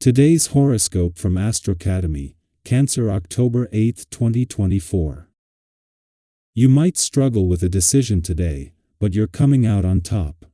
Today's horoscope from AstroCademy, Cancer, October 8, 2024. You might struggle with a decision today, but you're coming out on top.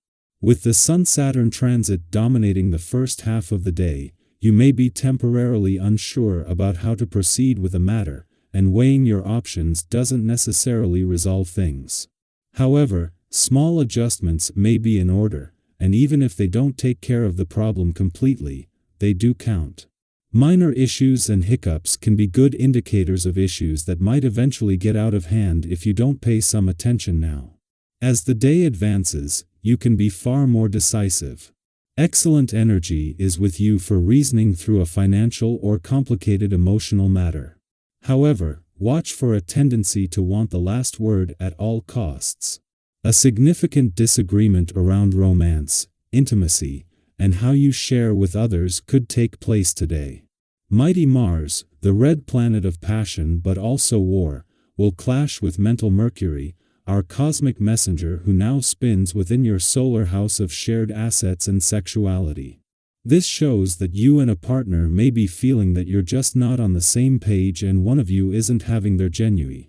With the Sun-Saturn transit dominating the first half of the day, you may be temporarily unsure about how to proceed with a matter, and weighing your options doesn't necessarily resolve things. However, small adjustments may be in order, and even if they don't take care of the problem completely, they do count. Minor issues and hiccups can be good indicators of issues that might eventually get out of hand if you don't pay some attention now. As the day advances, you can be far more decisive. Excellent energy is with you for reasoning through a financial or complicated emotional matter. However, watch for a tendency to want the last word at all costs. A significant disagreement around romance, intimacy, and how you share with others could take place today. Mighty Mars, the red planet of passion but also war, will clash with mental Mercury, our cosmic messenger who now spins within your solar house of shared assets and sexuality. This shows that you and a partner may be feeling that you're just not on the same page and one of you isn't having their genuine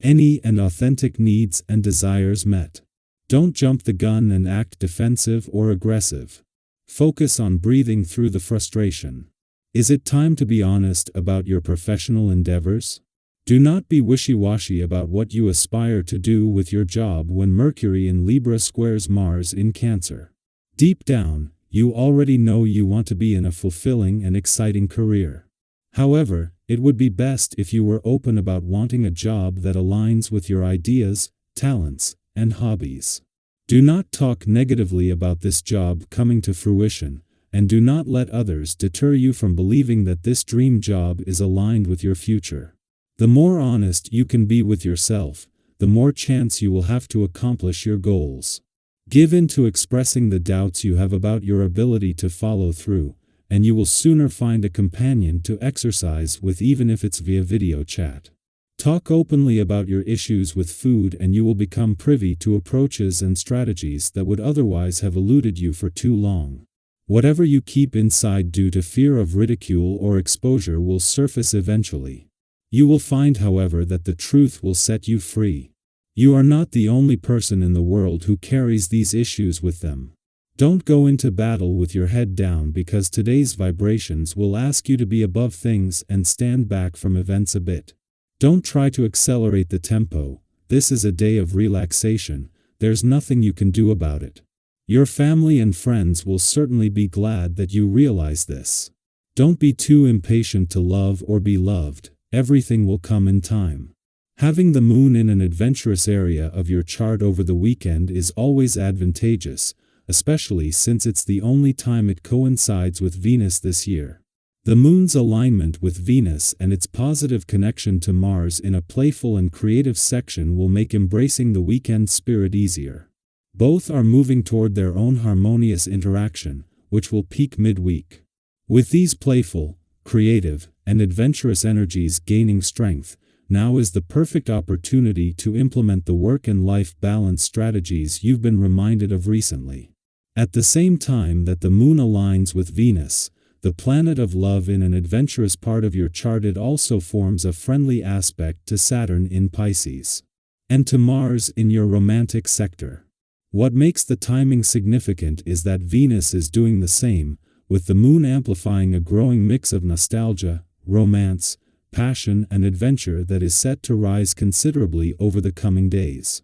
and authentic needs and desires met. Don't jump the gun and act defensive or aggressive. Focus on breathing through the frustration. Is it time to be honest about your professional endeavors? Do not be wishy-washy about what you aspire to do with your job when Mercury in Libra squares Mars in Cancer. Deep down, you already know you want to be in a fulfilling and exciting career. However, it would be best if you were open about wanting a job that aligns with your ideas, talents, and hobbies. Do not talk negatively about this job coming to fruition, and do not let others deter you from believing that this dream job is aligned with your future. The more honest you can be with yourself, the more chance you will have to accomplish your goals. Give in to expressing the doubts you have about your ability to follow through, and you will sooner find a companion to exercise with, even if it's via video chat. Talk openly about your issues with food and you will become privy to approaches and strategies that would otherwise have eluded you for too long. Whatever you keep inside due to fear of ridicule or exposure will surface eventually. You will find, however, that the truth will set you free. You are not the only person in the world who carries these issues with them. Don't go into battle with your head down because today's vibrations will ask you to be above things and stand back from events a bit. Don't try to accelerate the tempo. This is a day of relaxation. There's nothing you can do about it. Your family and friends will certainly be glad that you realize this. Don't be too impatient to love or be loved. Everything will come in time. Having the moon in an adventurous area of your chart over the weekend is always advantageous, especially since it's the only time it coincides with Venus this year. The moon's alignment with Venus and its positive connection to Mars in a playful and creative section will make embracing the weekend spirit easier. Both are moving toward their own harmonious interaction, which will peak midweek. With these playful, creative, and adventurous energies gaining strength, now is the perfect opportunity to implement the work and life balance strategies you've been reminded of recently. At the same time that the moon aligns with Venus, the planet of love in an adventurous part of your chart, it also forms a friendly aspect to Saturn in Pisces, and to Mars in your romantic sector. What makes the timing significant is that Venus is doing the same, with the moon amplifying a growing mix of nostalgia, romance, passion, and adventure that is set to rise considerably over the coming days.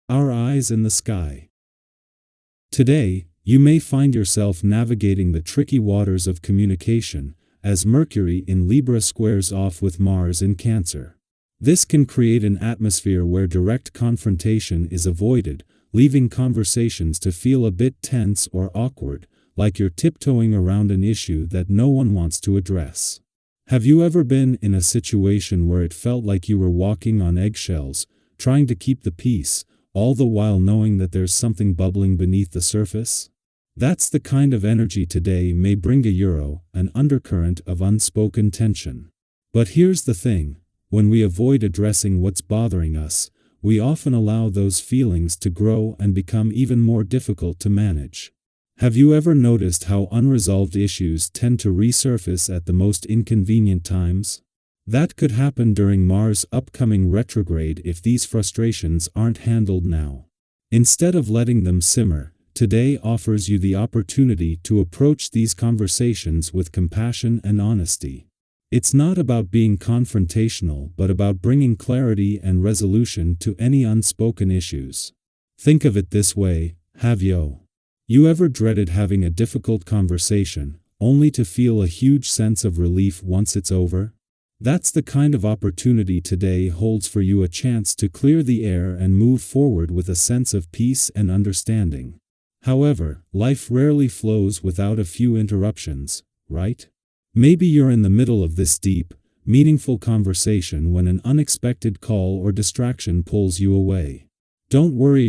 Our eyes in the sky. Today, you may find yourself navigating the tricky waters of communication, as Mercury in Libra squares off with Mars in Cancer. This can create an atmosphere where direct confrontation is avoided, leaving conversations to feel a bit tense or awkward, like you're tiptoeing around an issue that no one wants to address. Have you ever been in a situation where it felt like you were walking on eggshells, trying to keep the peace, all the while knowing that there's something bubbling beneath the surface? That's the kind of energy today may bring to an undercurrent of unspoken tension. But here's the thing, when we avoid addressing what's bothering us, we often allow those feelings to grow and become even more difficult to manage. Have you ever noticed how unresolved issues tend to resurface at the most inconvenient times? That could happen during Mars' upcoming retrograde if these frustrations aren't handled now. Instead of letting them simmer, today offers you the opportunity to approach these conversations with compassion and honesty. It's not about being confrontational, but about bringing clarity and resolution to any unspoken issues. Think of it this way, have you ever dreaded having a difficult conversation, only to feel a huge sense of relief once it's over? That's the kind of opportunity today holds for you, a chance to clear the air and move forward with a sense of peace and understanding. However, life rarely flows without a few interruptions, right? Maybe you're in the middle of this deep, meaningful conversation when an unexpected call or distraction pulls you away. Don't worry,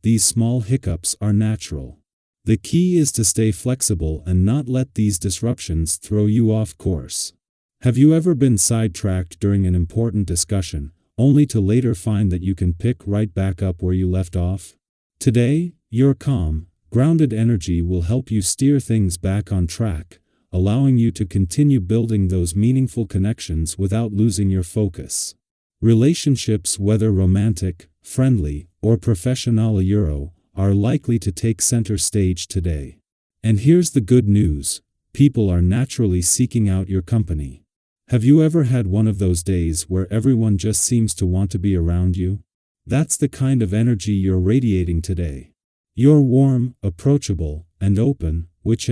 these small hiccups are natural. The key is to stay flexible and not let these disruptions throw you off course. Have you ever been sidetracked during an important discussion, only to later find that you can pick right back up where you left off? Today, your calm, grounded energy will help you steer things back on track, allowing you to continue building those meaningful connections without losing your focus. Relationships, whether romantic, friendly, or professional, are likely to take center stage today. And here's the good news: people are naturally seeking out your company. Have you ever had one of those days where everyone just seems to want to be around you? That's the kind of energy you're radiating today. You're warm, approachable, and open, which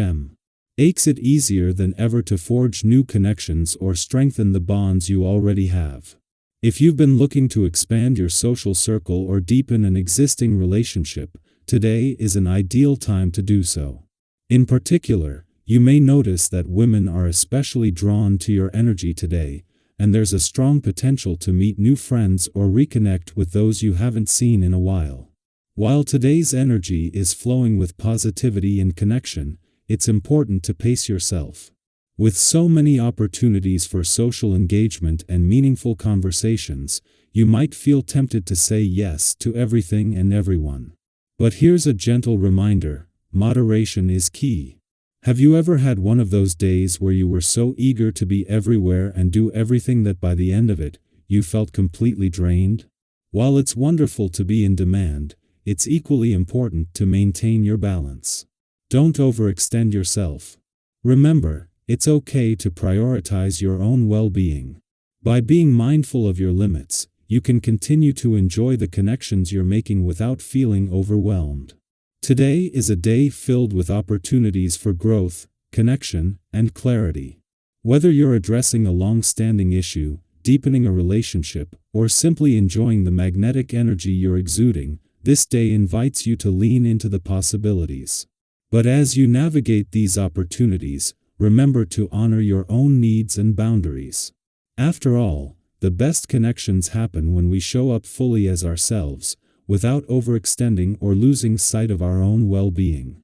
makes it easier than ever to forge new connections or strengthen the bonds you already have. If you've been looking to expand your social circle or deepen an existing relationship, today is an ideal time to do so. In particular, you may notice that women are especially drawn to your energy today, and there's a strong potential to meet new friends or reconnect with those you haven't seen in a while. While today's energy is flowing with positivity and connection, it's important to pace yourself. With so many opportunities for social engagement and meaningful conversations, you might feel tempted to say yes to everything and everyone. But here's a gentle reminder: moderation is key. Have you ever had one of those days where you were so eager to be everywhere and do everything that by the end of it, you felt completely drained? While it's wonderful to be in demand, it's equally important to maintain your balance. Don't overextend yourself. Remember, it's okay to prioritize your own well-being. By being mindful of your limits, you can continue to enjoy the connections you're making without feeling overwhelmed. Today is a day filled with opportunities for growth, connection, and clarity. Whether you're addressing a long-standing issue, deepening a relationship, or simply enjoying the magnetic energy you're exuding, this day invites you to lean into the possibilities. But as you navigate these opportunities, remember to honor your own needs and boundaries. After all, the best connections happen when we show up fully as ourselves, without overextending or losing sight of our own well-being.